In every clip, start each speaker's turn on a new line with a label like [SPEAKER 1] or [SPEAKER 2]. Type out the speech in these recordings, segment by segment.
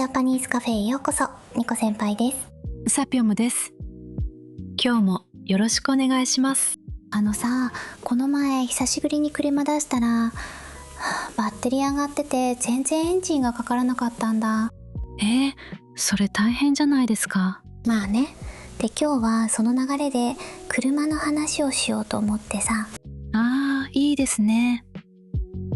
[SPEAKER 1] ジャパニーズカフェへようこそ。ニコ先輩です。
[SPEAKER 2] サピョムです。今日もよろしくお願いします。
[SPEAKER 1] この前久しぶりに車出したらバッテリー上がってて全然エンジンがかからなかったんだ。
[SPEAKER 2] それ大変じゃないですか。
[SPEAKER 1] まあね。で今日はその流れで車の話をしようと思ってさ。
[SPEAKER 2] いいですね。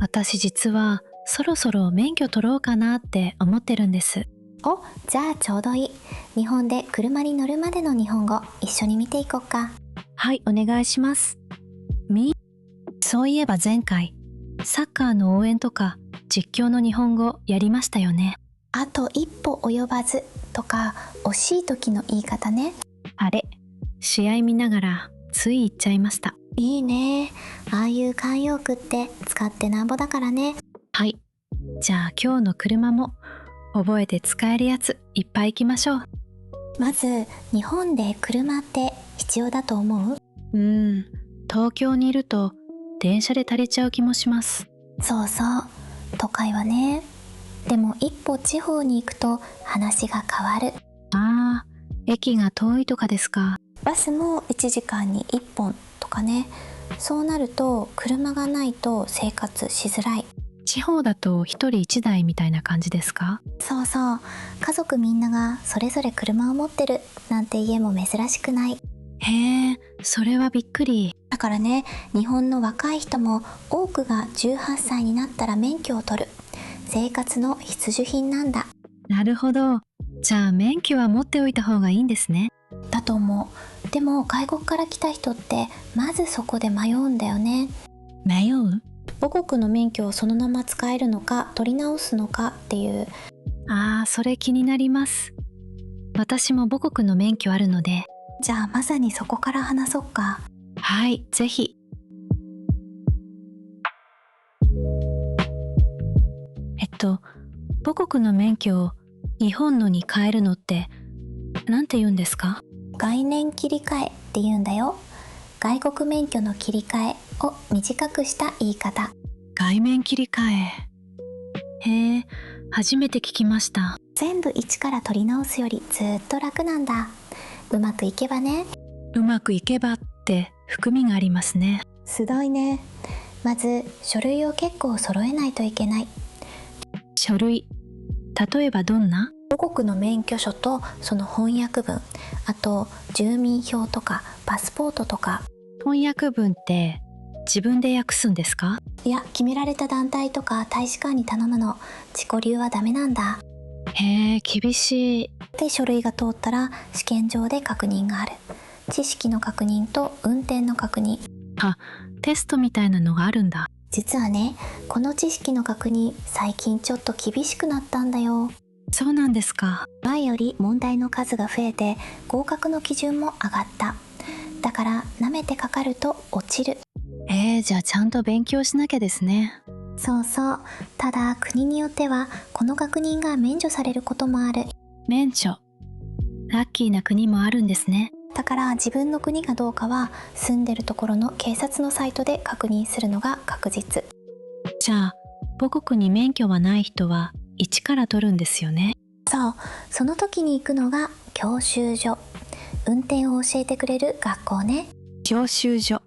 [SPEAKER 2] 私実はそろそろ免許取ろうかなって思ってるんです。
[SPEAKER 1] お、じゃあちょうどいい。日本で車に乗るまでの日本語一緒に見ていこっか。
[SPEAKER 2] はい、お願いします。そういえば前回サッカーの応援とか実況の日本語やりましたよね。
[SPEAKER 1] あと一歩及ばずとか惜しい時の言い方ね。
[SPEAKER 2] あれ、試合見ながらつい言っちゃいました。
[SPEAKER 1] いいね。ああいう慣用句って使ってなんぼだからね。
[SPEAKER 2] はい、じゃあ今日の車も覚えて使えるやついっぱい行きましょう。
[SPEAKER 1] まず日本で車って必要だと思う？
[SPEAKER 2] 東京にいると電車で足りちゃう気もします。
[SPEAKER 1] そうそう、都会はね。でも一歩地方に行くと話が変わる。
[SPEAKER 2] 駅が遠いとかですか。
[SPEAKER 1] バスも1時間に1本とかね。そうなると車がないと生活しづらい。
[SPEAKER 2] 地方だと一人一台みたいな感じですか？
[SPEAKER 1] そうそう、家族みんながそれぞれ車を持ってるなんて家も珍しくない。
[SPEAKER 2] へえ、それはびっくり。
[SPEAKER 1] だからね、日本の若い人も多くが18歳になったら免許を取る。生活の必需品なんだ。
[SPEAKER 2] なるほど。じゃあ免許は持っておいた方がいいんですね。
[SPEAKER 1] だと思う。でも外国から来た人ってまずそこで迷うんだよね。
[SPEAKER 2] 迷う？
[SPEAKER 1] 母国の免許をそのまま使えるのか取り直すのかっていう。
[SPEAKER 2] それ気になります。私も母国の免許あるので。
[SPEAKER 1] じゃあまさにそこから話そうか。
[SPEAKER 2] はい、ぜひ。母国の免許を日本のに変えるのってなんて言うんですか？
[SPEAKER 1] 概念切り替えって言うんだよ。外国免許の切り替えを短くした言い方。
[SPEAKER 2] 概念切り替え。へえ、初めて聞きました。
[SPEAKER 1] 全部一から取り直すよりずっと楽なんだ。うまくいけばね。
[SPEAKER 2] うまくいけばって含みがありますね。
[SPEAKER 1] すごいね。まず書類を結構揃えないといけない。
[SPEAKER 2] 書類、例えばどんな？
[SPEAKER 1] 母国の免許証とその翻訳文、あと住民票とかパスポートとか。
[SPEAKER 2] 翻訳文って自分で訳すんですか？
[SPEAKER 1] いや、決められた団体とか大使館に頼むの。自己流はダメなんだ。
[SPEAKER 2] へえ、厳しい。
[SPEAKER 1] で書類が通ったら試験場で確認がある。知識の確認と運転の確認。
[SPEAKER 2] テストみたいなのがあるんだ。
[SPEAKER 1] 実はね、この知識の確認最近ちょっと厳しくなったんだよ。
[SPEAKER 2] そうなんですか。
[SPEAKER 1] 前より問題の数が増えて合格の基準も上がった。だから舐めてかかると落ちる。
[SPEAKER 2] じゃあちゃんと勉強しなきゃですね。
[SPEAKER 1] そうそう。ただ国によってはこの確認が免除されることもある。
[SPEAKER 2] 免除。ラッキーな国もあるんですね。
[SPEAKER 1] だから自分の国がどうかは住んでるところの警察のサイトで確認するのが確実。
[SPEAKER 2] じゃあ母国に免許はない人は一から取るんですよね。
[SPEAKER 1] そう、その時に行くのが教習所。運転を教えてくれる学校ね。
[SPEAKER 2] 教習所。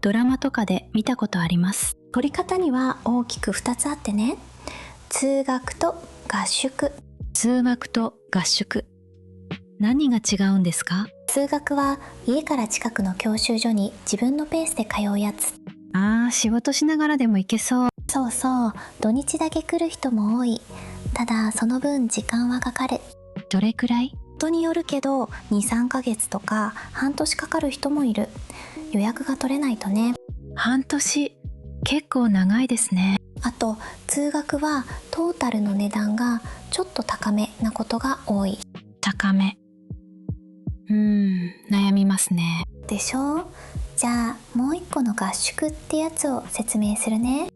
[SPEAKER 2] ドラマとかで見たことあります。
[SPEAKER 1] 取り方には大きく2つあってね。通学と合宿。
[SPEAKER 2] 通学と合宿。何が違うんですか？
[SPEAKER 1] 通学は家から近くの教習所に自分のペースで通うやつ。
[SPEAKER 2] 仕事しながらでも行けそう。
[SPEAKER 1] そうそう、土日だけ来る人も多い。ただその分時間はかかる。
[SPEAKER 2] どれくらい？
[SPEAKER 1] 人によるけど2、3ヶ月とか半年かかる人もいる。予約が取れないとね。
[SPEAKER 2] 半年、結構長いですね。
[SPEAKER 1] あと通学はトータルの値段がちょっと高めなことが多い。
[SPEAKER 2] 高め。悩みますね。
[SPEAKER 1] でしょ？じゃあもう一個の合宿ってやつを説明するね。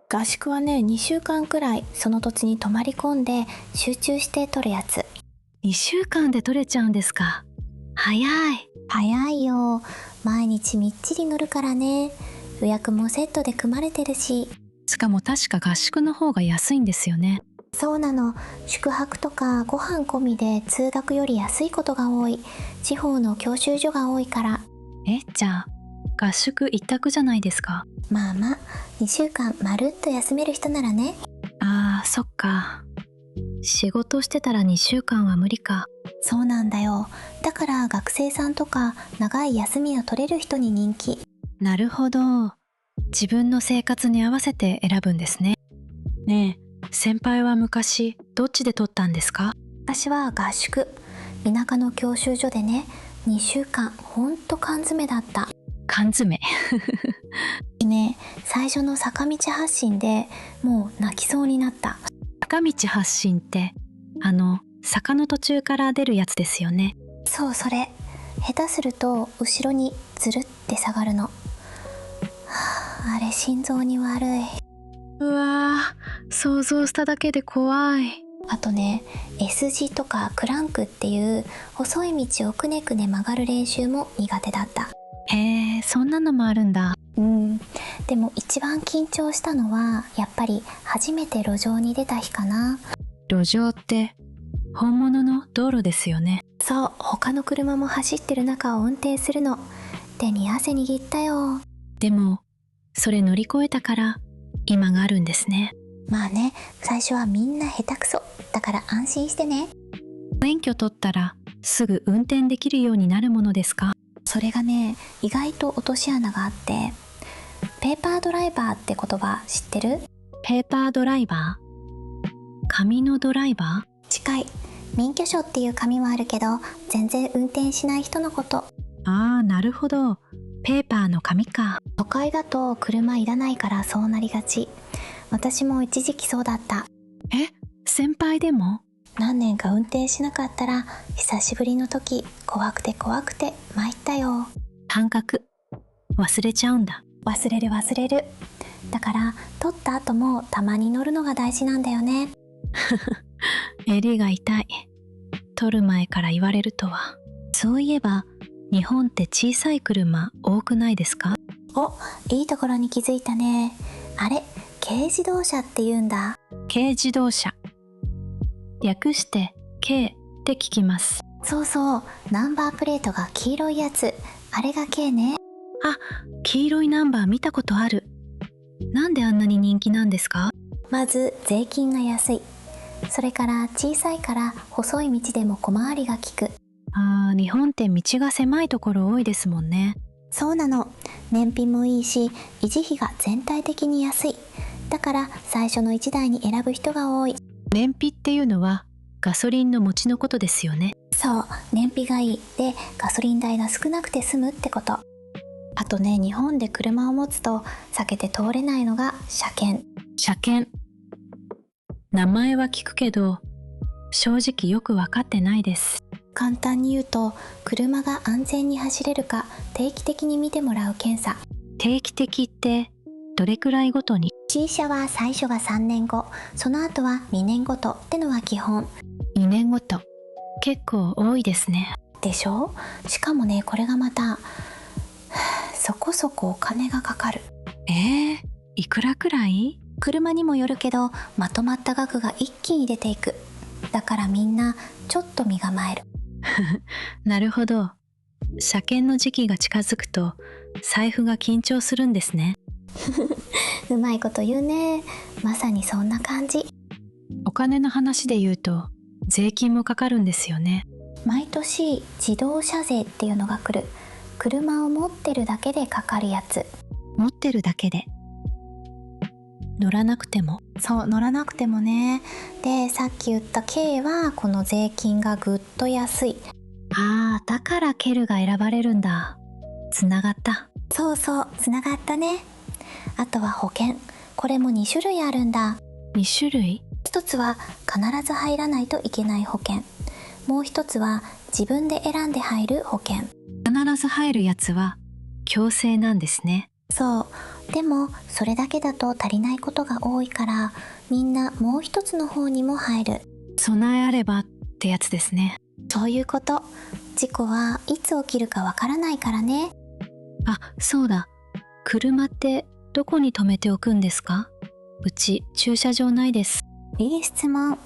[SPEAKER 1] 合宿はね、2週間くらいその土地に泊まり込んで集中して取るやつ。
[SPEAKER 2] 2週間で取れちゃうんですか？早い。
[SPEAKER 1] 早いよ。毎日みっちり乗るからね。予約もセットで組まれてるし。
[SPEAKER 2] しかも確か合宿の方が安いんですよね。
[SPEAKER 1] そうなの。宿泊とかご飯込みで通学より安いことが多い。地方の教習所が多いから。
[SPEAKER 2] じゃあ合宿一択じゃないですか。
[SPEAKER 1] まあまあ、2週間まるっと休める人ならね。
[SPEAKER 2] そっか。仕事してたら2週間は無理か。
[SPEAKER 1] そうなんだよ。だから学生さんとか長い休みを取れる人に人気。
[SPEAKER 2] なるほど。自分の生活に合わせて選ぶんですね。ねえ、先輩は昔どっちで取ったんですか？
[SPEAKER 1] 私は合宿。田舎の教習所でね、2週間ほんと缶詰だった。
[SPEAKER 2] 缶詰
[SPEAKER 1] ね、最初の坂道発進でもう泣きそうになった。
[SPEAKER 2] 坂道発進って坂の途中から出るやつですよね。
[SPEAKER 1] そう、それ。下手すると後ろにずるって下がるの。あれ心臓に悪い。
[SPEAKER 2] うわー、想像しただけで怖い。
[SPEAKER 1] あとね、S 字とかクランクっていう細い道をくねくね曲がる練習も苦手だった。
[SPEAKER 2] へえ、そんなのもあるんだ。
[SPEAKER 1] でも一番緊張したのはやっぱり初めて路上に出た日かな。
[SPEAKER 2] 路上って本物の道路ですよね。
[SPEAKER 1] そう、他の車も走ってる中を運転するの。手に汗握ったよ。
[SPEAKER 2] でもそれ乗り越えたから今があるんですね。
[SPEAKER 1] まあね、最初はみんな下手くそだから安心してね。
[SPEAKER 2] 免許取ったらすぐ運転できるようになるものですか？
[SPEAKER 1] それがね、意外と落とし穴があって、ペーパードライバーって言葉知ってる？
[SPEAKER 2] ペーパードライバー？紙のドライバー？
[SPEAKER 1] 近い。免許証っていう紙はあるけど全然運転しない人のこと。
[SPEAKER 2] なるほど。ペーパーの紙か。
[SPEAKER 1] 都会だと車いらないからそうなりがち。私も一時期そうだった。
[SPEAKER 2] 先輩でも？
[SPEAKER 1] 何年か運転しなかったら久しぶりの時怖くて参ったよ。
[SPEAKER 2] 感覚忘れちゃうんだ。
[SPEAKER 1] 忘れる。だから取った後もたまに乗るのが大事なんだよね。
[SPEAKER 2] 襟が痛い。取る前から言われるとは。そういえば日本って小さい車多くないですか？
[SPEAKER 1] お、いいところに気づいたね。あれ、軽自動車って言うんだ。
[SPEAKER 2] 軽自動車。略して軽って聞きます。
[SPEAKER 1] そうそう、ナンバープレートが黄色いやつ。あれが軽ね。
[SPEAKER 2] 黄色いナンバー見たことある。なんであんなに人気なんですか？
[SPEAKER 1] まず税金が安い。それから小さいから細い道でも小回りが利く。
[SPEAKER 2] 日本って道が狭いところ多いですもんね。
[SPEAKER 1] そうなの。燃費もいいし維持費が全体的に安い。だから最初の1台に選ぶ人が多い。
[SPEAKER 2] 燃費っていうのはガソリンの持ちのことですよね。
[SPEAKER 1] そう、燃費がいいでガソリン代が少なくて済むってこと。あとね、日本で車を持つと避けて通れないのが車検。
[SPEAKER 2] 車検。名前は聞くけど正直よく分かってないです。
[SPEAKER 1] 簡単に言うと、車が安全に走れるか定期的に見てもらう検査。
[SPEAKER 2] 定期的ってどれくらいごとに？
[SPEAKER 1] C 車は最初が3年後、その後は2年ごとってのが基本。
[SPEAKER 2] 2年ごと。結構多いですね。
[SPEAKER 1] でしょ？しかもね、これがまたそこそこお金がかかる。
[SPEAKER 2] いくらくらい？
[SPEAKER 1] 車にもよるけど、まとまった額が一気に出ていく。だからみんなちょっと身構える。
[SPEAKER 2] なるほど。車検の時期が近づくと財布が緊張するんですね。
[SPEAKER 1] うまいこと言うね。まさにそんな感じ。
[SPEAKER 2] お金の話で言うと税金もかかるんですよね。
[SPEAKER 1] 毎年自動車税っていうのが来る。車を持ってるだけでかかるやつ。
[SPEAKER 2] 持ってるだけで？乗らなくても？
[SPEAKER 1] そう、乗らなくてもね。で、さっき言った軽はこの税金がぐっと安い。
[SPEAKER 2] だからケルが選ばれるんだ。つながった。
[SPEAKER 1] そうそう、つながったね。あとは保険。これも2種類あるんだ。
[SPEAKER 2] 2種類？
[SPEAKER 1] 一つは必ず入らないといけない保険。もう一つは自分で選んで入る保険。
[SPEAKER 2] 必ず入るやつは強制なんですね。
[SPEAKER 1] そう。でもそれだけだと足りないことが多いから、みんなもう一つの方にも入る。
[SPEAKER 2] 備えあればってやつですね。
[SPEAKER 1] そういうこと。事故はいつ起きるかわからないからね。
[SPEAKER 2] そうだ。車ってどこに止めておくんですか？うち駐車場ないです。
[SPEAKER 1] いい質問。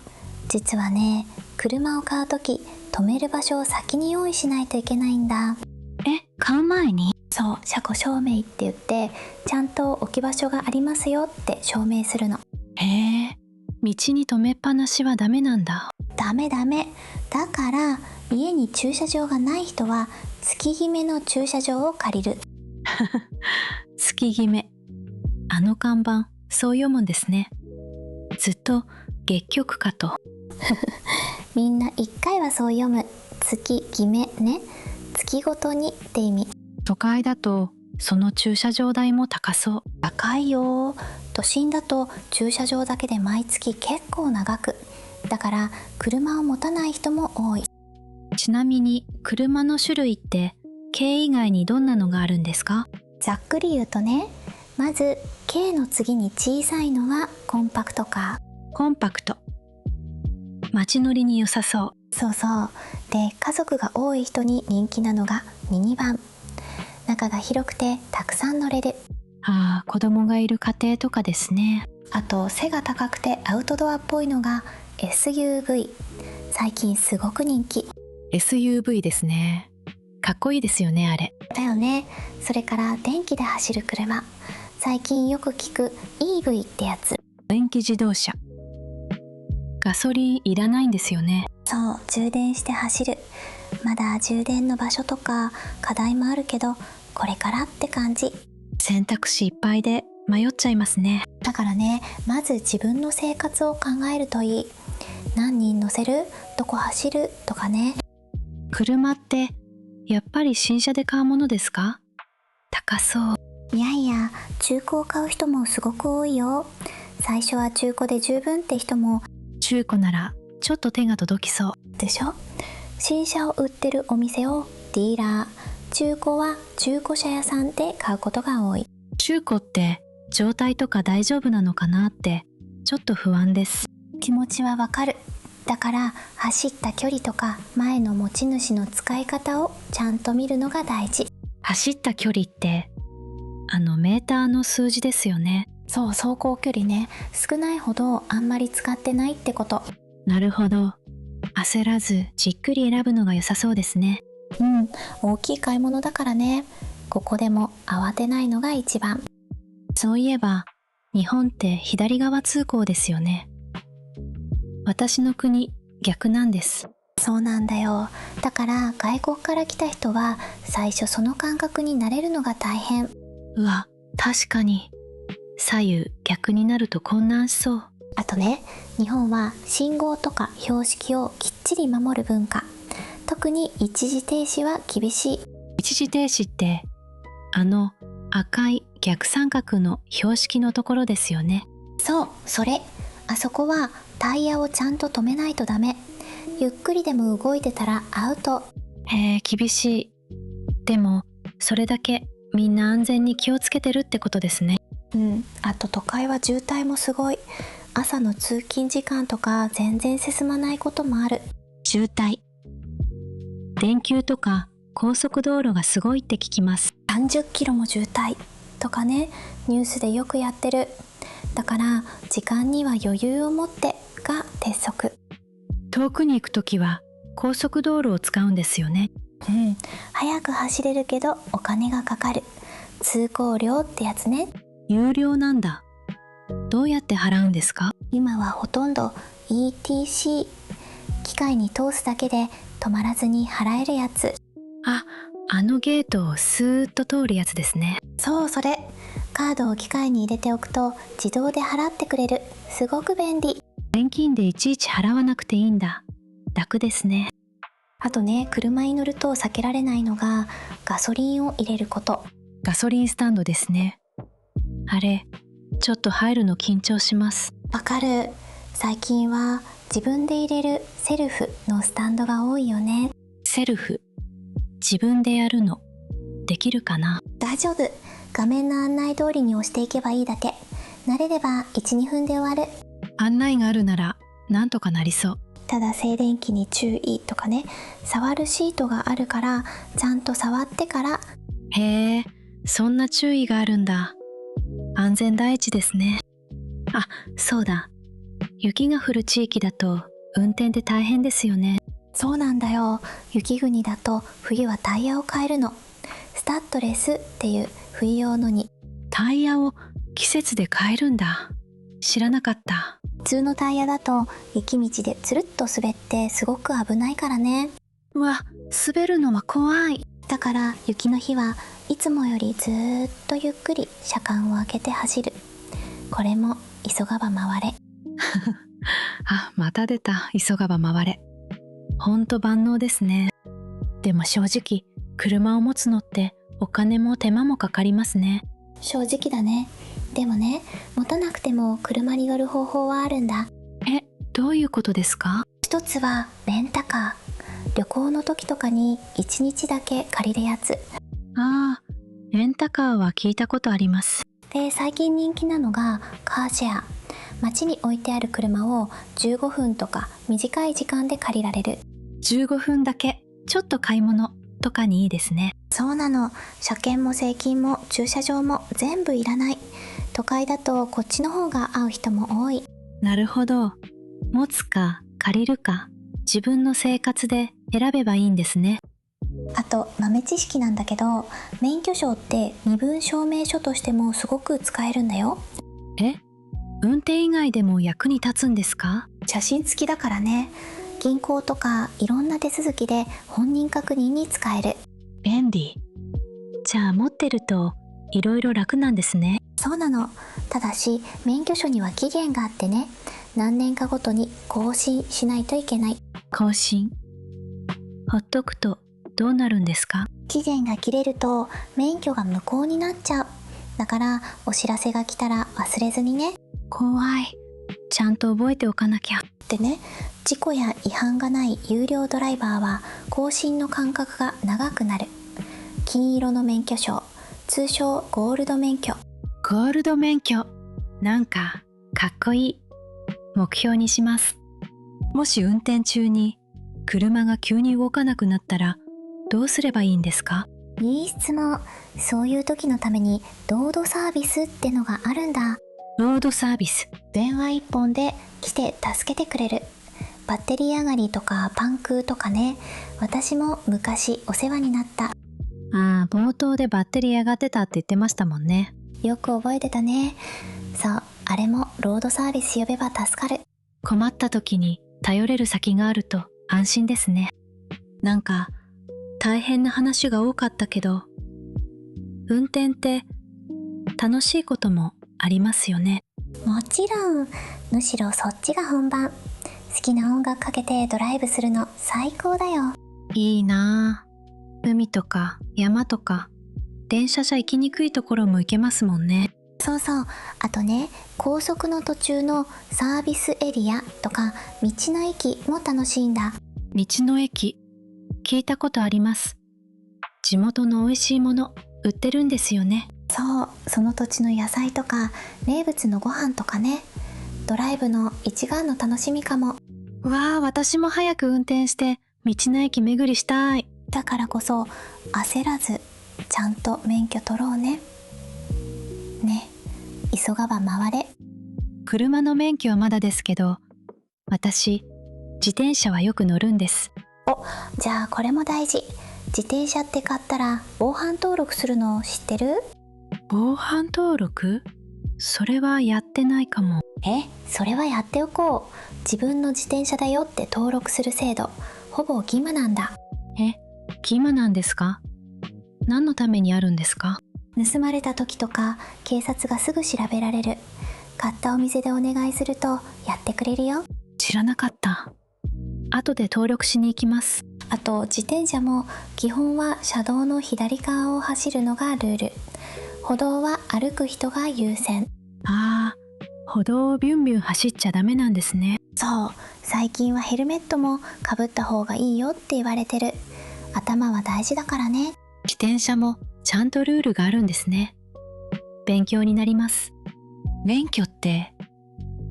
[SPEAKER 1] 実はね、車を買うとき、止める場所を先に用意しないといけないんだ。
[SPEAKER 2] 買う前に？
[SPEAKER 1] そう、車庫証明って言って、ちゃんと置き場所がありますよって証明するの。
[SPEAKER 2] へえ、道に止めっぱなしはダメなんだ。
[SPEAKER 1] ダメ。だから、家に駐車場がない人は、月決めの駐車場を借りる。
[SPEAKER 2] 月決め。あの看板、そう読むんですね。ずっと月曲かと。
[SPEAKER 1] みんな一回はそう読む。月決めね。月ごとにって意味。
[SPEAKER 2] 都会だとその駐車場代も高そう。
[SPEAKER 1] 高いよ。都心だと駐車場だけで毎月結構長く。だから車を持たない人も多い。
[SPEAKER 2] ちなみに車の種類って軽以外にどんなのがあるんですか？
[SPEAKER 1] ざっくり言うとね、まず軽の次に小さいのはコンパクトカー。
[SPEAKER 2] コンパクト。街乗りに良さそう。
[SPEAKER 1] そう。で、家族が多い人に人気なのがミニバン。中が広くてたくさん乗れる。
[SPEAKER 2] ああ、子供がいる家庭とかですね。
[SPEAKER 1] あと背が高くてアウトドアっぽいのが SUV。最近すごく人気。
[SPEAKER 2] SUV ですね。かっこいいですよね、あれ。
[SPEAKER 1] だよね。それから電気で走る車。最近よく聞く EV ってやつ。
[SPEAKER 2] 電気自動車。ガソリンいらないんですよね。
[SPEAKER 1] そう、充電して走る。まだ充電の場所とか課題もあるけど、これからって感じ。
[SPEAKER 2] 選択肢いっぱいで迷っちゃいますね。
[SPEAKER 1] だからね、まず自分の生活を考えるといい。何人乗せる？どこ走る？とかね。
[SPEAKER 2] 車ってやっぱり新車で買うものですか？高そう。
[SPEAKER 1] いや、中古を買う人もすごく多いよ。最初は中古で十分って人も。
[SPEAKER 2] 中古ならちょっと手が届きそう。
[SPEAKER 1] でしょ？新車を売ってるお店をディーラー、中古は中古車屋さんで買うことが多い。
[SPEAKER 2] 中古って状態とか大丈夫なのかなってちょっと不安です。
[SPEAKER 1] 気持ちはわかる。だから走った距離とか前の持ち主の使い方をちゃんと見るのが大事。
[SPEAKER 2] 走った距離ってメーターの数字ですよね。
[SPEAKER 1] そう、走行距離ね。少ないほどあんまり使ってないってこと。
[SPEAKER 2] なるほど。焦らずじっくり選ぶのが良さそうですね。
[SPEAKER 1] 大きい買い物だからね。ここでも慌てないのが一番。
[SPEAKER 2] そういえば日本って左側通行ですよね。私の国逆なんです。
[SPEAKER 1] そうなんだよ。だから外国から来た人は最初その感覚に慣れるのが大変。
[SPEAKER 2] うわ、確かに左右逆になると混乱しそう。
[SPEAKER 1] あとね、日本は信号とか標識をきっちり守る文化。特に一時停止は厳しい。
[SPEAKER 2] 一時停止って赤い逆三角の標識のところですよね。
[SPEAKER 1] そう、それ。あそこはタイヤをちゃんと止めないとダメ。ゆっくりでも動いてたらアウト。
[SPEAKER 2] へえ、厳しい。でもそれだけみんな安全に気をつけてるってことですね。
[SPEAKER 1] あと都会は渋滞もすごい。朝の通勤時間とか全然進まないこともある。
[SPEAKER 2] 渋滞。電球とか高速道路がすごいって聞きます。
[SPEAKER 1] 30キロも渋滞とかね、ニュースでよくやってる。だから時間には余裕を持ってが鉄則。
[SPEAKER 2] 遠くに行くときは高速道路を使うんですよね。
[SPEAKER 1] 早く走れるけどお金がかかる。通行料ってやつね。
[SPEAKER 2] 有料なんだ。どうやって払うんですか？
[SPEAKER 1] 今はほとんど ETC。機械に通すだけで止まらずに払えるやつ。
[SPEAKER 2] あのゲートをスーッと通るやつですね。
[SPEAKER 1] そう、それ。カードを機械に入れておくと自動で払ってくれる。すごく便利。
[SPEAKER 2] 現金でいちいち払わなくていいんだ。楽ですね。
[SPEAKER 1] あとね、車に乗ると避けられないのがガソリンを入れること。
[SPEAKER 2] ガソリンスタンドですね。あれ、ちょっと入るの緊張します。
[SPEAKER 1] わかる。最近は自分で入れるセルフのスタンドが多いよね。
[SPEAKER 2] セルフ。自分でやるの。できるかな？
[SPEAKER 1] 大丈夫。画面の案内通りに押していけばいいだけ。慣れれば 1,2 分で終わる。
[SPEAKER 2] 案内があるならなんとかなりそう。
[SPEAKER 1] ただ静電気に注意とかね、触るシートがあるからちゃんと触ってから。
[SPEAKER 2] へえ、そんな注意があるんだ。安全第一ですね。そうだ。雪が降る地域だと運転で大変ですよね。
[SPEAKER 1] そうなんだよ。雪国だと冬はタイヤを変えるの。スタッドレスっていう冬用のに。
[SPEAKER 2] タイヤを季節で変えるんだ。知らなかった。
[SPEAKER 1] 普通のタイヤだと雪道でつるっと滑ってすごく危ないからね。
[SPEAKER 2] うわ、滑るのは怖い。
[SPEAKER 1] だから雪の日はいつもよりずーっとゆっくり車間を開けて走る。これも急がば回れ。
[SPEAKER 2] あ、また出た。急がば回れ。ほんと万能ですね。でも正直、車を持つのってお金も手間もかかりますね。
[SPEAKER 1] 正直だね。でもね、持たなくても車に乗る方法はあるんだ。
[SPEAKER 2] どういうことですか？
[SPEAKER 1] 一つはレンタカー。旅行の時とかに1日だけ借りるやつ。
[SPEAKER 2] ああ、レンタカーは聞いたことあります。
[SPEAKER 1] で、最近人気なのがカーシェア。街に置いてある車を15分とか短い時間で借りられる。
[SPEAKER 2] 15分だけ、ちょっと買い物とかにいいですね。
[SPEAKER 1] そうなの。車検も税金も駐車場も全部いらない。都会だとこっちの方が合う人も多い。
[SPEAKER 2] なるほど。持つか借りるか、自分の生活で選べばいいんですね。
[SPEAKER 1] あと豆知識なんだけど、免許証って身分証明書としてもすごく使えるんだよ。
[SPEAKER 2] 運転以外でも役に立つんですか？
[SPEAKER 1] 写真付きだからね。銀行とかいろんな手続きで本人確認に使える。
[SPEAKER 2] 便利。じゃあ持ってるといろいろ楽なんですね。
[SPEAKER 1] そうなの。ただし免許証には期限があってね、何年かごとに更新しないといけない。
[SPEAKER 2] 更新。ほっとくとどうなるんですか？
[SPEAKER 1] 期限が切れると免許が無効になっちゃう。だからお知らせが来たら忘れずにね。
[SPEAKER 2] 怖い。ちゃんと覚えておかなきゃ。
[SPEAKER 1] でね、事故や違反がない有料ドライバーは更新の間隔が長くなる。金色の免許証、通称ゴールド免許。
[SPEAKER 2] ゴールド免許。なんかかっこいい。目標にします。もし運転中に車が急に動かなくなったらどうすればいいんですか？
[SPEAKER 1] いい質問。そういう時のためにロードサービスってのがあるんだ。
[SPEAKER 2] ロードサービス。
[SPEAKER 1] 電話一本で来て助けてくれる。バッテリー上がりとかパンクとかね。私も昔お世話になった。
[SPEAKER 2] ああ、冒頭でバッテリー上がってたって言ってましたもんね。
[SPEAKER 1] よく覚えてたね。そう、あれもロードサービス呼べば助かる。
[SPEAKER 2] 困った時に頼れる先があると安心ですね。なんか大変な話が多かったけど、運転って楽しいこともありますよね。
[SPEAKER 1] もちろん。むしろそっちが本番。好きな音楽かけてドライブするの最高だよ。
[SPEAKER 2] いいなあ。海とか山とか電車じゃ行きにくいところも行けますもんね。
[SPEAKER 1] そうそう。あとね、高速の途中のサービスエリアとか道の駅も楽しいんだ。
[SPEAKER 2] 道の駅、聞いたことあります。地元の美味しいもの売ってるんですよね。
[SPEAKER 1] そう、その土地の野菜とか名物のご飯とかね。ドライブの一番の楽しみかも。
[SPEAKER 2] うわあ、私も早く運転して道の駅巡りしたい。
[SPEAKER 1] だからこそ焦らずちゃんと免許取ろうね。ね、急がば回れ。
[SPEAKER 2] 車の免許はまだですけど、私自転車はよく乗るんです。
[SPEAKER 1] じゃあこれも大事。自転車って買ったら防犯登録するの知ってる？
[SPEAKER 2] 防犯登録？それはやってないかも。
[SPEAKER 1] それはやっておこう。自分の自転車だよって登録する制度、ほぼ義務なんだ。
[SPEAKER 2] 義務なんですか？何のためにあるんですか？
[SPEAKER 1] 盗まれた時とか警察がすぐ調べられる。買ったお店でお願いするとやってくれるよ。
[SPEAKER 2] 知らなかった。後で登録しに行きます。
[SPEAKER 1] あと自転車も基本は車道の左側を走るのがルール。歩道は歩く人が優先。
[SPEAKER 2] ああ、歩道をビュンビュン走っちゃダメなんですね。
[SPEAKER 1] そう、最近はヘルメットもかぶった方がいいよって言われてる。頭は大事だからね。
[SPEAKER 2] 自転車もちゃんとルールがあるんですね。勉強になります。免許って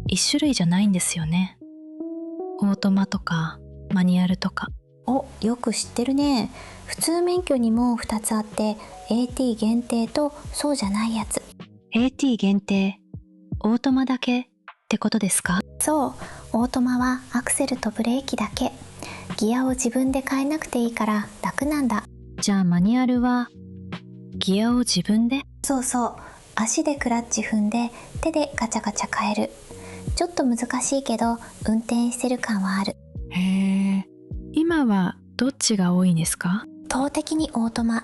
[SPEAKER 2] 一種類じゃないんですよね。オートマとかマニュアルとか。
[SPEAKER 1] よく知ってるね。普通免許にも2つあって、AT 限定とそうじゃないやつ。
[SPEAKER 2] AT 限定、オートマだけっってことですか？
[SPEAKER 1] そう、オートマはアクセルとブレーキだけ。ギアを自分で変えなくていいから楽なんだ。
[SPEAKER 2] じゃあマニュアルはギアを自分で？
[SPEAKER 1] そうそう、足でクラッチ踏んで手でガチャガチャ変える。ちょっと難しいけど運転してる感はある。
[SPEAKER 2] へえ。今はどっちが多いんですか？
[SPEAKER 1] 圧倒的にオートマ。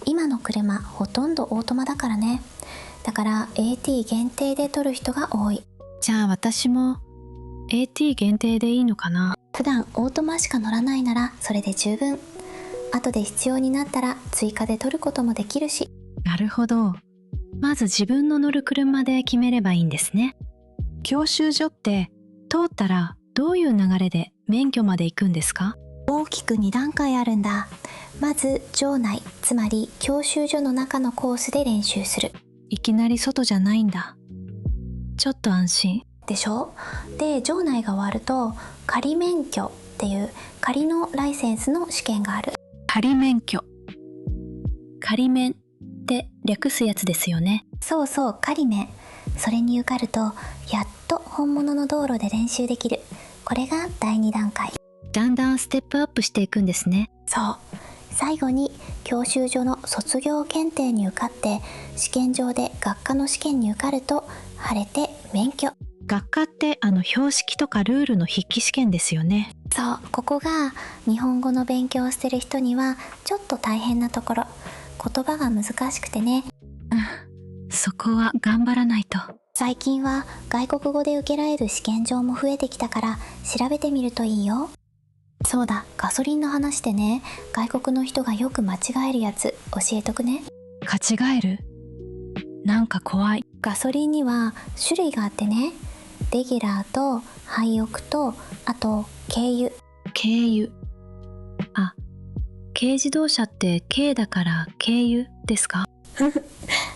[SPEAKER 1] 今の車ほとんどオートマだからね。だから AT 限定で取る人が多い。
[SPEAKER 2] じゃあ私も AT 限定でいいのかな？
[SPEAKER 1] 普段オートマしか乗らないならそれで十分。後で必要になったら追加で取ることもできるし。
[SPEAKER 2] なるほど。まず自分の乗る車で決めればいいんですね。教習所って通ったらどういう流れで免許まで行くんですか？
[SPEAKER 1] 大きく2段階あるんだ。まず場内、つまり教習所の中のコースで練習する。
[SPEAKER 2] いきなり外じゃないんだ。ちょっと安心。
[SPEAKER 1] でしょ？で、場内が終わると仮免許っていう仮のライセンスの試験がある。
[SPEAKER 2] 仮免許。仮免って略すやつですよね。
[SPEAKER 1] そうそう、仮免。それに受かるとやっと本物の道路で練習できる。これが第2段階。
[SPEAKER 2] だんだんステップアップしていくんですね。
[SPEAKER 1] そう。最後に教習所の卒業検定に受かって試験場で学科の試験に受かると晴れて免許。
[SPEAKER 2] 学科って標識とかルールの筆記試験ですよね。
[SPEAKER 1] そう、ここが日本語の勉強をしてる人にはちょっと大変なところ。言葉が難しくてね。
[SPEAKER 2] そこは頑張らないと。
[SPEAKER 1] 最近は外国語で受けられる試験場も増えてきたから調べてみるといいよ。そうだ、ガソリンの話でね、外国の人がよく間違えるやつ教えとくね。
[SPEAKER 2] 間違える？なんか怖い。
[SPEAKER 1] ガソリンには種類があってね、レギュラーとハイオクと、あと軽油。
[SPEAKER 2] 軽油。あ、軽自動車って軽だから軽油ですか？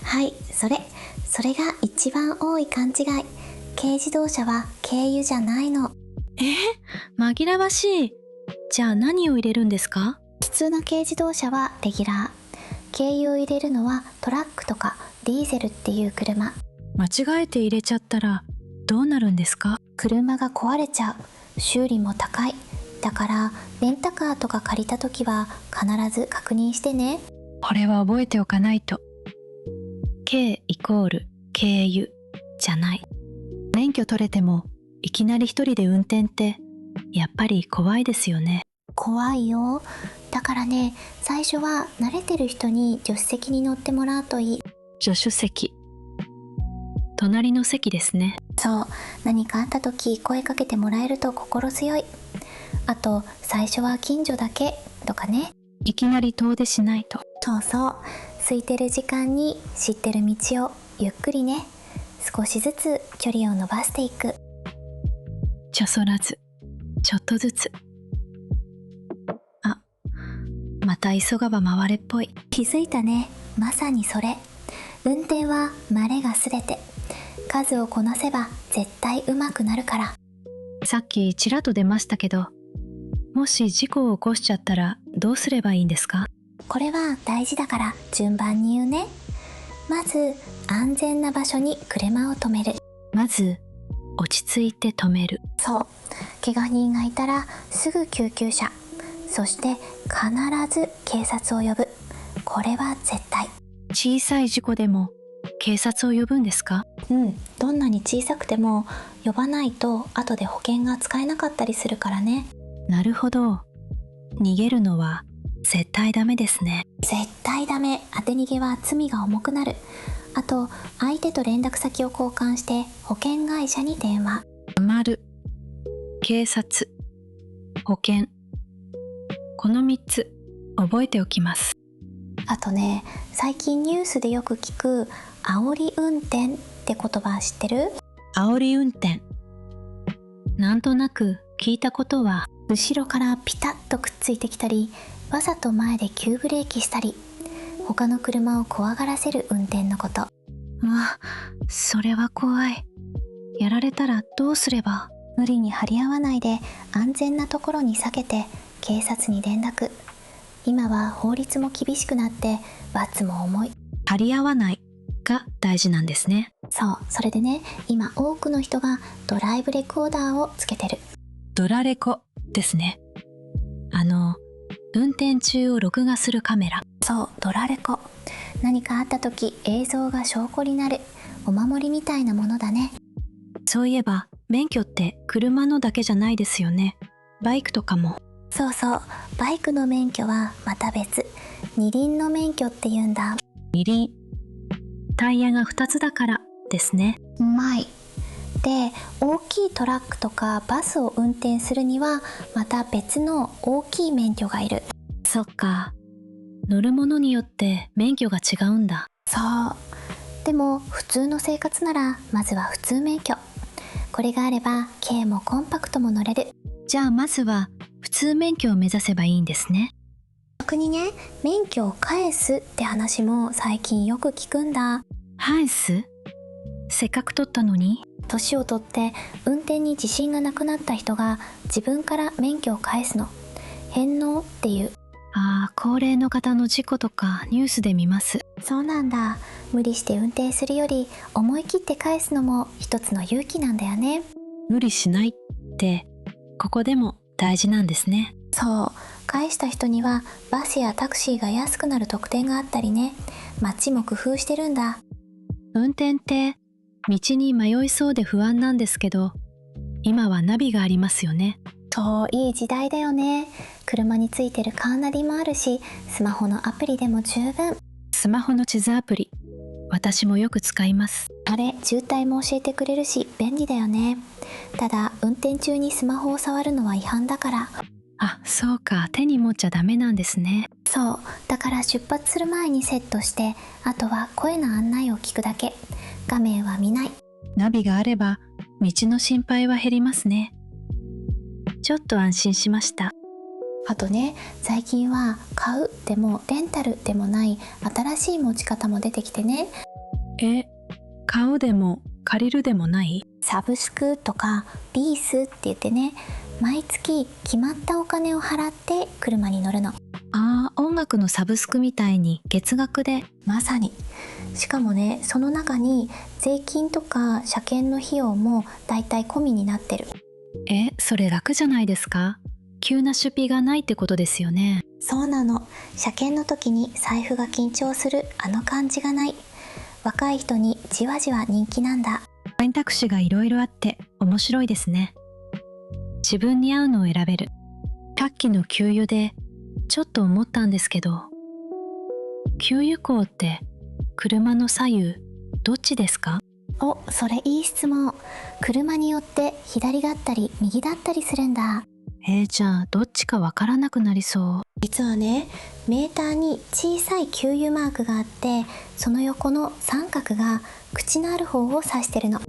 [SPEAKER 1] はい、それが一番多い勘違い。軽自動車は軽油じゃないの。
[SPEAKER 2] 紛らわしい。じゃあ何を入れるんですか？
[SPEAKER 1] 普通の軽自動車はレギュラー。軽油を入れるのはトラックとかディーゼルっていう車。
[SPEAKER 2] 間違えて入れちゃったらどうなるんですか？
[SPEAKER 1] 車が壊れちゃう。修理も高い。だからレンタカーとか借りた時は必ず確認してね。
[SPEAKER 2] これは覚えておかないと。軽イコール軽油じゃない。免許取れてもいきなり一人で運転ってやっぱり怖いですよね。
[SPEAKER 1] 怖いよ。だからね、最初は慣れてる人に助手席に乗ってもらうといい。
[SPEAKER 2] 助手席。隣の席ですね。
[SPEAKER 1] そう、何かあった時声かけてもらえると心強い。あと、最初は近所だけとかね。
[SPEAKER 2] いきなり遠出しないと。
[SPEAKER 1] そうそう、空いてる時間に知ってる道をゆっくりね。少しずつ距離を伸ばしていく。
[SPEAKER 2] ちょそらず、ちょっとずつ。あ、また急がば回れっぽい。
[SPEAKER 1] 気づいたね。まさにそれ。運転は慣れがすべて。数をこなせば絶対上手くなるから。
[SPEAKER 2] さっきちらっと出ましたけど、もし事故を起こしちゃったらどうすればいいんですか？
[SPEAKER 1] これは大事だから順番に言うね。まず安全な場所に車を止める。
[SPEAKER 2] まず落ち着いて止める。
[SPEAKER 1] そう、怪我人がいたらすぐ救急車、そして必ず警察を呼ぶ。これは絶対。
[SPEAKER 2] 小さい事故でも警察を呼ぶんですか？
[SPEAKER 1] どんなに小さくても呼ばないと後で保険が使えなかったりするからね。
[SPEAKER 2] なるほど。逃げるのは絶対ダメですね。
[SPEAKER 1] 絶対ダメ。当て逃げは罪が重くなる。あと、相手と連絡先を交換して保険会社に電話。
[SPEAKER 2] 丸、警察、保険。この3つ覚えておきます。
[SPEAKER 1] あとね、最近ニュースでよく聞く煽り運転って言葉知ってる？
[SPEAKER 2] 煽り運転。なんとなく聞いたことは。
[SPEAKER 1] 後ろからピタッとくっついてきたり、わざと前で急ブレーキしたり、他の車を怖がらせる運転のこと。
[SPEAKER 2] うわ、それは怖い。やられたらどうすれば？
[SPEAKER 1] 無理に張り合わないで安全なところに避けて警察に連絡。今は法律も厳しくなって罰も重い。
[SPEAKER 2] 張り合わないが大事なんですね。
[SPEAKER 1] それでね、今多くの人がドライブレコーダーをつけてる。
[SPEAKER 2] ドラレコですね。運転中を録画するカメラ。
[SPEAKER 1] ドラレコ。何かあった時映像が証拠になるお守りみたいなものだね。
[SPEAKER 2] そういえば免許って車のだけじゃないですよね。バイクとかも。
[SPEAKER 1] バイクの免許はまた別、二輪の免許って言うんだ。
[SPEAKER 2] 二輪。タイヤが2つだからですね。
[SPEAKER 1] うまい。で、大きいトラックとかバスを運転するにはまた別の大きい免許がいる。
[SPEAKER 2] そっか。乗るものによって免許が違うんだ。
[SPEAKER 1] でも普通の生活ならまずは普通免許。これがあれば軽もコンパクトも乗れる。
[SPEAKER 2] じゃあまずは普通免許を目指せばいいんですね。
[SPEAKER 1] 逆にね、免許を返すって話も最近よく聞くんだ。
[SPEAKER 2] 返す？せっかく取ったのに？
[SPEAKER 1] 年を取って運転に自信がなくなった人が自分から免許を返すの。返納っていう。
[SPEAKER 2] 高齢の方の事故とかニュースで見ます。
[SPEAKER 1] そうなんだ。無理して運転するより思い切って返すのも一つの勇気なんだよね。
[SPEAKER 2] 無理しないってここでも大事なんですね。
[SPEAKER 1] 返した人にはバスやタクシーが安くなる特典があったりね、街も工夫してるんだ。
[SPEAKER 2] 運転って道に迷いそうで不安なんですけど、今はナビがありますよね。
[SPEAKER 1] いい時代だよね。車についてるカーナビもあるし、スマホのアプリでも十分。
[SPEAKER 2] スマホの地図アプリ、私もよく使います。
[SPEAKER 1] 渋滞も教えてくれるし便利だよね。ただ運転中にスマホを触るのは違反だから。
[SPEAKER 2] そうか、手に持っちゃダメなんですね。
[SPEAKER 1] だから出発する前にセットして、あとは声の案内を聞くだけ。画面は見ない。
[SPEAKER 2] ナビがあれば道の心配は減りますね。ちょっと安心しました。
[SPEAKER 1] あとね、最近は買うでもレンタルでもない新しい持ち方も出てきてね。
[SPEAKER 2] 買うでも借りるでもない？
[SPEAKER 1] サブスクとかリースって言ってね、毎月決まったお金を払って車に乗るの。
[SPEAKER 2] 音楽のサブスクみたいに月額で。
[SPEAKER 1] まさに。しかもね、その中に税金とか車検の費用もだいたい込みになってる。
[SPEAKER 2] それ楽じゃないですか？急な出費がないってことですよね。
[SPEAKER 1] そうなの。車検の時に財布が緊張するあの感じがない。若い人にじわじわ人気なんだ。
[SPEAKER 2] 選択肢がいろいろあって面白いですね。自分に合うのを選べる。さっきの給油でちょっと思ったんですけど、給油口って車の左右どっちですか？
[SPEAKER 1] それいい質問。車によって左だったり右だったりするんだ。
[SPEAKER 2] じゃあどっちかわからなくなりそう。
[SPEAKER 1] 実はね、メーターに小さい給油マークがあって、その横の三角が口のある方を指してるの。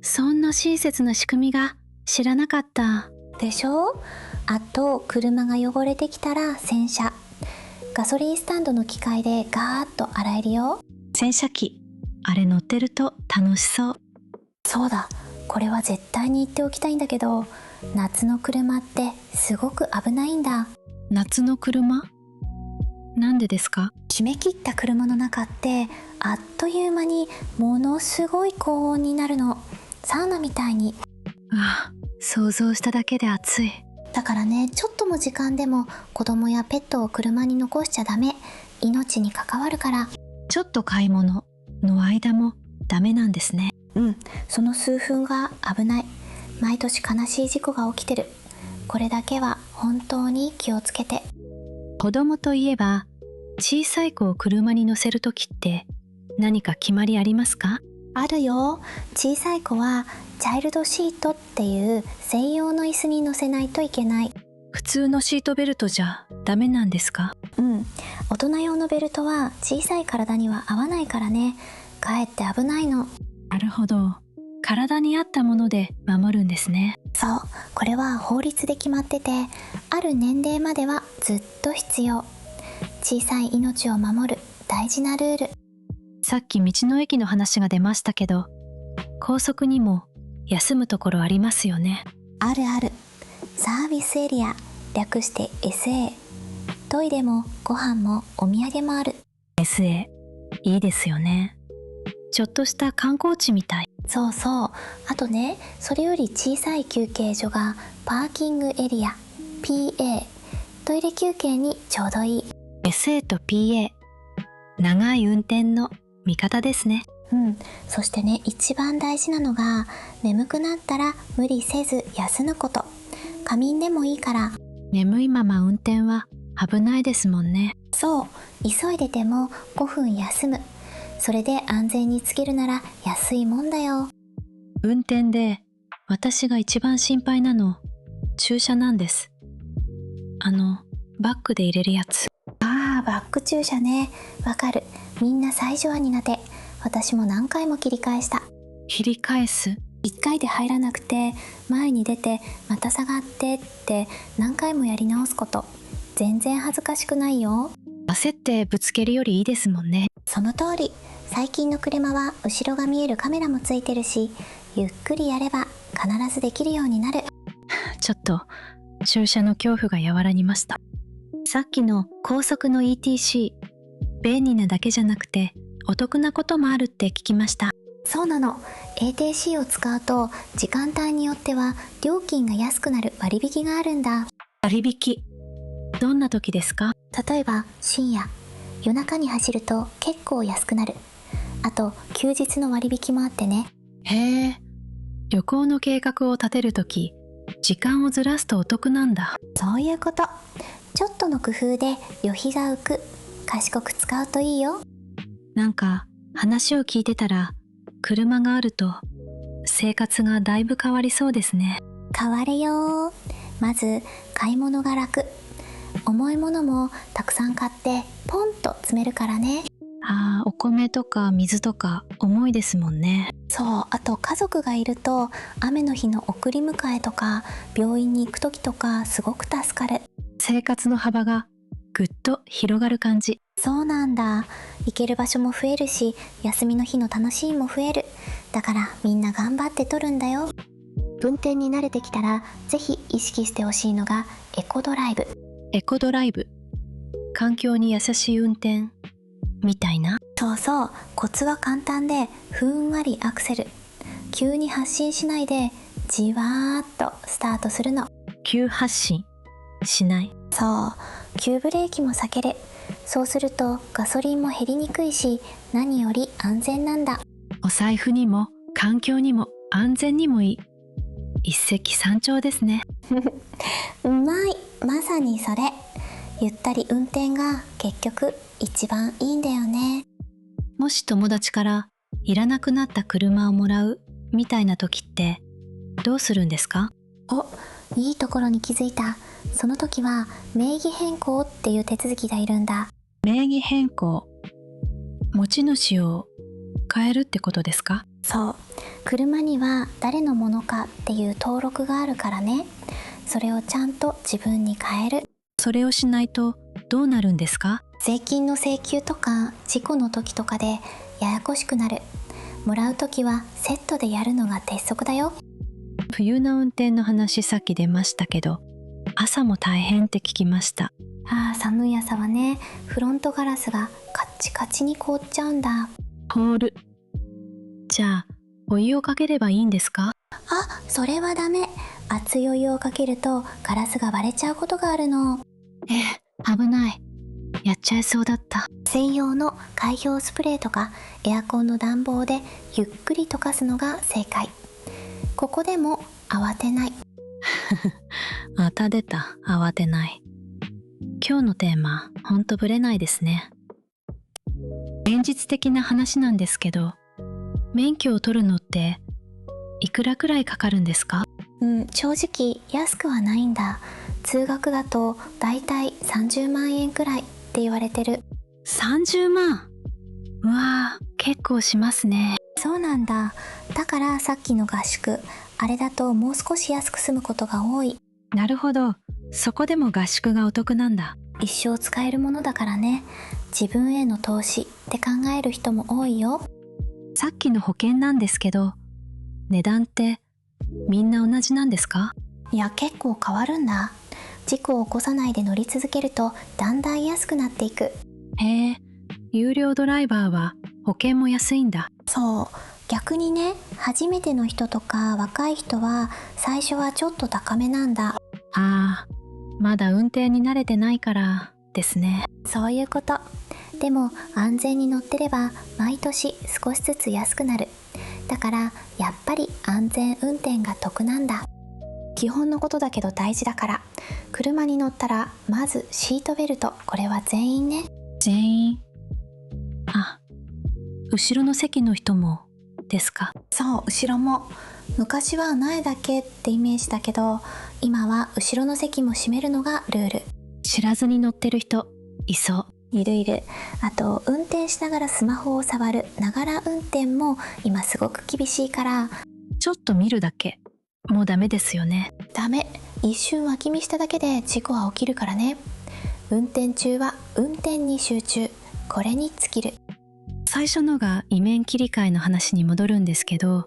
[SPEAKER 2] そんな親切な仕組みが知らなかった。
[SPEAKER 1] でしょ？あと、車が汚れてきたら洗車。ガソリンスタンドの機械でガーッと洗えるよ。
[SPEAKER 2] 洗車機、あれ乗ってると楽しそう。
[SPEAKER 1] そうだ、これは絶対に言っておきたいんだけど、夏の車ってすごく危ないんだ。
[SPEAKER 2] 夏の車？なんでですか？
[SPEAKER 1] 締め切った車の中ってあっという間にものすごい高温になるの。サウナみたいに。
[SPEAKER 2] 想像しただけで暑い。
[SPEAKER 1] だからね、ちょっとの時間でも子供やペットを車に残しちゃダメ。命に関わるから。
[SPEAKER 2] ちょっと買い物の間もダメなんですね。
[SPEAKER 1] その数分が危ない。毎年悲しい事故が起きてる。これだけは本当に気をつけて。
[SPEAKER 2] 子供といえば、小さい子を車に乗せるときって何か決まりありますか？
[SPEAKER 1] あるよ。小さい子はチャイルドシートっていう専用の椅子に乗せないといけない。
[SPEAKER 2] 普通のシートベルトじゃダメなんですか？
[SPEAKER 1] 大人用のベルトは小さい体には合わないからね。かえって危ないの。
[SPEAKER 2] なるほど。体に合ったもので守るんですね。
[SPEAKER 1] これは法律で決まってて、ある年齢まではずっと必要。小さい命を守る大事なルール。
[SPEAKER 2] さっき道の駅の話が出ましたけど、高速にも休むところありますよね。
[SPEAKER 1] あるある。サービスエリア、略して SA。トイレもご飯もお土産もある。
[SPEAKER 2] SA、いいですよね。ちょっとした観光地みたい。
[SPEAKER 1] そうそう。あとね、それより小さい休憩所がパーキングエリア PA、 トイレ休憩にちょうどいい。
[SPEAKER 2] SA と PA、 長い運転の味方ですね。
[SPEAKER 1] そしてね、一番大事なのが眠くなったら無理せず休むこと。仮眠でもいいから。
[SPEAKER 2] 眠いまま運転は危ないですもんね。
[SPEAKER 1] そう、急いでても5分休む。それで安全につけるなら安いもんだよ。
[SPEAKER 2] 運転で私が一番心配なの駐車なんです。バックで入れるやつ。
[SPEAKER 1] ああ、バック駐車ね。わかる。みんな最初は苦手。私も何回も切り返した。
[SPEAKER 2] 切り返す。
[SPEAKER 1] 1回で入らなくて前に出てまた下がってって何回もやり直すこと。全然恥ずかしくないよ。
[SPEAKER 2] 焦ってぶつけるよりいいですもんね。
[SPEAKER 1] その通り。最近の車は後ろが見えるカメラもついてるし、ゆっくりやれば必ずできるようになる。
[SPEAKER 2] ちょっと駐車の恐怖が和らぎました。さっきの高速の ETC、 便利なだけじゃなくてお得なこともあるって聞きました。
[SPEAKER 1] そうなの。 ATC を使うと時間帯によっては料金が安くなる割引があるんだ。
[SPEAKER 2] 割引、どんな時ですか？
[SPEAKER 1] 例えば深夜、夜中に走ると結構安くなる。あと休日の割引もあってね。
[SPEAKER 2] へえ、旅行の計画を立てるとき時間をずらすとお得なんだ。
[SPEAKER 1] そういうこと。ちょっとの工夫で旅費が浮く。賢く使うといいよ。
[SPEAKER 2] なんか話を聞いてたら車があると生活がだいぶ変わりそうですね。
[SPEAKER 1] 変わるよ。まず買い物が楽。重いものもたくさん買ってポンと詰めるからね。
[SPEAKER 2] お米とか水とか重いですもんね。
[SPEAKER 1] そう。あと家族がいると雨の日の送り迎えとか病院に行く時とかすごく助かる。
[SPEAKER 2] 生活の幅がぐっと広がる感じ。
[SPEAKER 1] そうなんだ。行ける場所も増えるし、休みの日の楽しみも増える。だからみんな頑張って取るんだよ。運転に慣れてきたらぜひ意識してほしいのがエコドライブ。
[SPEAKER 2] エコドライブ、環境に優しい運転みたいな。
[SPEAKER 1] そうそう。コツは簡単で、ふんわりアクセル。急に発進しないでじわーっとスタートするの。
[SPEAKER 2] 急発進しない。
[SPEAKER 1] そう。急ブレーキも避ける。そうするとガソリンも減りにくいし、何より安全なんだ。
[SPEAKER 2] お財布にも環境にも安全にもいい。一石三鳥ですね。
[SPEAKER 1] うまい。まさにそれ。ゆったり運転が結局一番いいんだよね。
[SPEAKER 2] もし友達からいらなくなった車をもらうみたいな時ってどうするんですか？
[SPEAKER 1] お、いいところに気づいた。その時は名義変更っていう手続きがいるんだ。
[SPEAKER 2] 名義変更、持ち主を変えるってことですか？
[SPEAKER 1] そう。車には誰のものかっていう登録があるからね。それをちゃんと自分に変える。
[SPEAKER 2] それをしないとどうなるんですか？
[SPEAKER 1] 税金の請求とか事故の時とかでややこしくなる。もらう時はセットでやるのが鉄則だよ。
[SPEAKER 2] 冬の運転の話さっき出ましたけど、朝も大変って聞きました。
[SPEAKER 1] 寒い朝はね、フロントガラスがカッチカチに凍っちゃうんだ。
[SPEAKER 2] 凍る。じゃあお湯をかければいいんですか？
[SPEAKER 1] それはダメ。熱いお湯をかけるとガラスが割れちゃうことがあるの。
[SPEAKER 2] 危ない。やっちゃいそうだった。
[SPEAKER 1] 専用の開氷スプレーとかエアコンの暖房でゆっくり溶かすのが正解。ここでも慌てない。
[SPEAKER 2] また出た、慌てない。今日のテーマ、ほんとブレないですね。現実的な話なんですけど、免許を取るのっていくらくらいかかるんですか？
[SPEAKER 1] 正直安くはないんだ。通学だとだいたい30万円くらいって言われてる。
[SPEAKER 2] 30万。うわー、結構しますね。
[SPEAKER 1] そうなんだ。だからさっきの合宿、あれだともう少し安く済むことが多い。
[SPEAKER 2] なるほど。そこでも合宿がお得なんだ。
[SPEAKER 1] 一生使えるものだからね。自分への投資って考える人も多いよ。
[SPEAKER 2] さっきの保険なんですけど、値段ってみんな同じなんですか？
[SPEAKER 1] いや、結構変わるんだ。事故を起こさないで乗り続けるとだんだん安くなっていく。
[SPEAKER 2] へえ、有料ドライバーは保険も安いんだ。
[SPEAKER 1] そう、逆にね、初めての人とか若い人は最初はちょっと高めなんだ。
[SPEAKER 2] ああ、まだ運転に慣れてないからですね。
[SPEAKER 1] そういうこと。でも安全に乗ってれば毎年少しずつ安くなる。だからやっぱり安全運転が得なんだ。基本のことだけど大事だから、車に乗ったらまずシートベルト、これは全員ね。
[SPEAKER 2] 全員。あ、後ろの席の人もですか？
[SPEAKER 1] そう、後ろも。昔は前だけってイメージだけど、今は後ろの席も閉めるのがルール。
[SPEAKER 2] 知らずに乗ってる人いそう。
[SPEAKER 1] いるいる。あと運転しながらスマホを触るながら運転も今すごく厳しいから。
[SPEAKER 2] ちょっと見るだけもうダメですよね。
[SPEAKER 1] ダメ。一瞬脇見しただけで事故は起きるからね。運転中は運転に集中、これに尽きる。
[SPEAKER 2] 最初のが位面切り替えの話に戻るんですけど、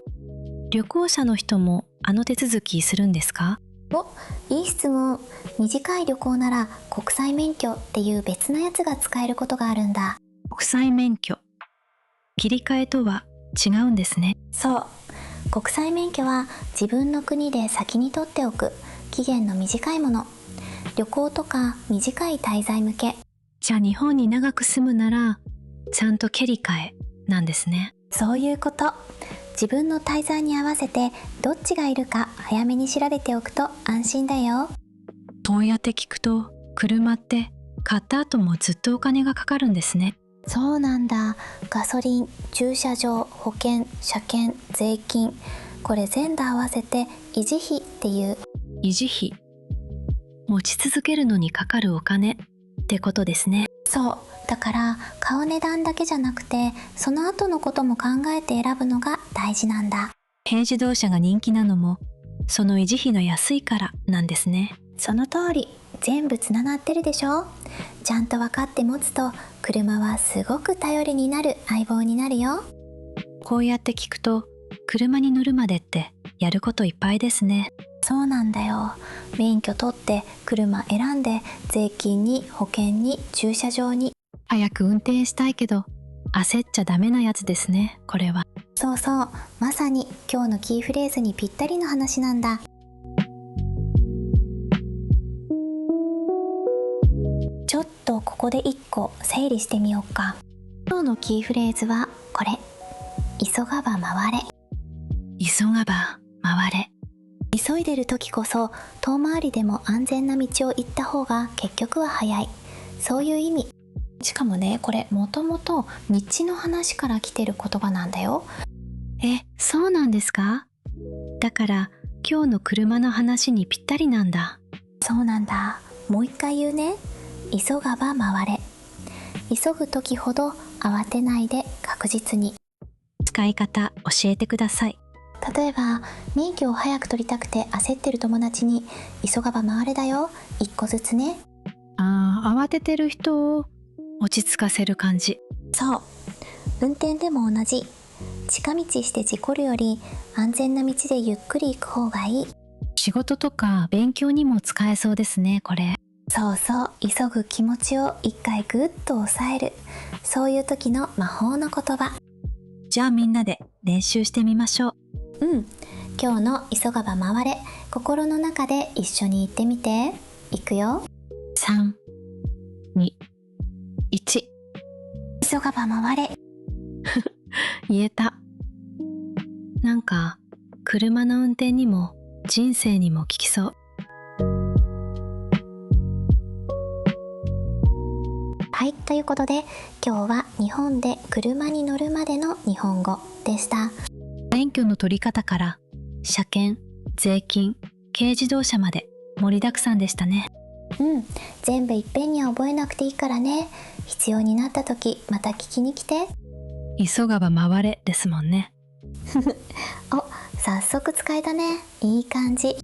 [SPEAKER 2] 旅行者の人もあの手続きするんですか？
[SPEAKER 1] お、いい質問。短い旅行なら国際免許っていう別なやつが使えることがあるんだ。
[SPEAKER 2] 国際免許。切り替えとは違うんですね。
[SPEAKER 1] そう。国際免許は自分の国で先に取っておく期限の短いもの。旅行とか短い滞在向け。
[SPEAKER 2] じゃあ日本に長く住むならちゃんと切り替えなんですね。
[SPEAKER 1] そういうこと。自分の滞在に合わせてどっちがいるか早めに調べておくと安心だよ。
[SPEAKER 2] そうやって聞くと、車って買った後もずっとお金がかかるんですね。
[SPEAKER 1] そうなんだ。ガソリン、駐車場、保険、車検、税金、これ全部合わせて維持費っていう。
[SPEAKER 2] 維持費。持ち続けるのにかかるお金ってことですね。
[SPEAKER 1] そう。だから買う値段だけじゃなくてその後のことも考えて選ぶのが大事なんだ。
[SPEAKER 2] 軽自動車が人気なのもその維持費が安いからなんですね。
[SPEAKER 1] その通り。全部つながってるでしょ。ちゃんと分かって持つと車はすごく頼りになる相棒になるよ。
[SPEAKER 2] こうやって聞くと車に乗るまでってやることいっぱいですね。
[SPEAKER 1] そうなんだよ。免許取って車選んで税金に保険に駐車場に。
[SPEAKER 2] 早く運転したいけど焦っちゃダメなやつですね、これは。
[SPEAKER 1] そうそう。まさに今日のキーフレーズにぴったりの話なんだ。ちょっとここで一個整理してみようか。今日のキーフレーズはこれ。急がば回れ。
[SPEAKER 2] 急がば回れ。
[SPEAKER 1] 急いでる時こそ遠回りでも安全な道を行った方が結局は早い。そういう意味。しかもね、これもともと道の話から来てる言葉なんだよ。
[SPEAKER 2] そうなんですか？だから今日の車の話にぴったりなんだ。
[SPEAKER 1] そうなんだ。もう一回言うね。急がば回れ。急ぐ時ほど慌てないで確実に。
[SPEAKER 2] 使い方教えてください。
[SPEAKER 1] 例えば免許を早く取りたくて焦ってる友達に急がば回れだよ。一個ずつね。
[SPEAKER 2] 慌ててる人を落ち着かせる感じ。
[SPEAKER 1] そう。運転でも同じ。近道して事故るより安全な道でゆっくり行く方がいい。
[SPEAKER 2] 仕事とか勉強にも使えそうですね、これ。
[SPEAKER 1] そうそう。急ぐ気持ちを一回ぐっと抑える。そういう時の魔法の言葉。
[SPEAKER 2] じゃあみんなで練習してみましょう。
[SPEAKER 1] 今日の急がば回れ、心の中で一緒に言ってみて。いくよ。
[SPEAKER 2] 3、2、1。
[SPEAKER 1] 急がば回れ。
[SPEAKER 2] 言えた。なんか車の運転にも人生にも効きそう。
[SPEAKER 1] はい、ということで今日は日本で車に乗るまでの日本語でした。
[SPEAKER 2] 免許の取り方から車検、税金、軽自動車まで盛りだくさんでしたね。
[SPEAKER 1] 全部いっぺんには覚えなくていいからね。必要になった時また聞きに来て。
[SPEAKER 2] 急がば回れですもんね。
[SPEAKER 1] お、早速使えたね。いい感じ。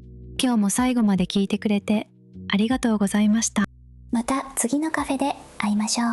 [SPEAKER 2] 今日も最後まで聞いてくれてありがとうございました。
[SPEAKER 1] また次のカフェで会いましょう。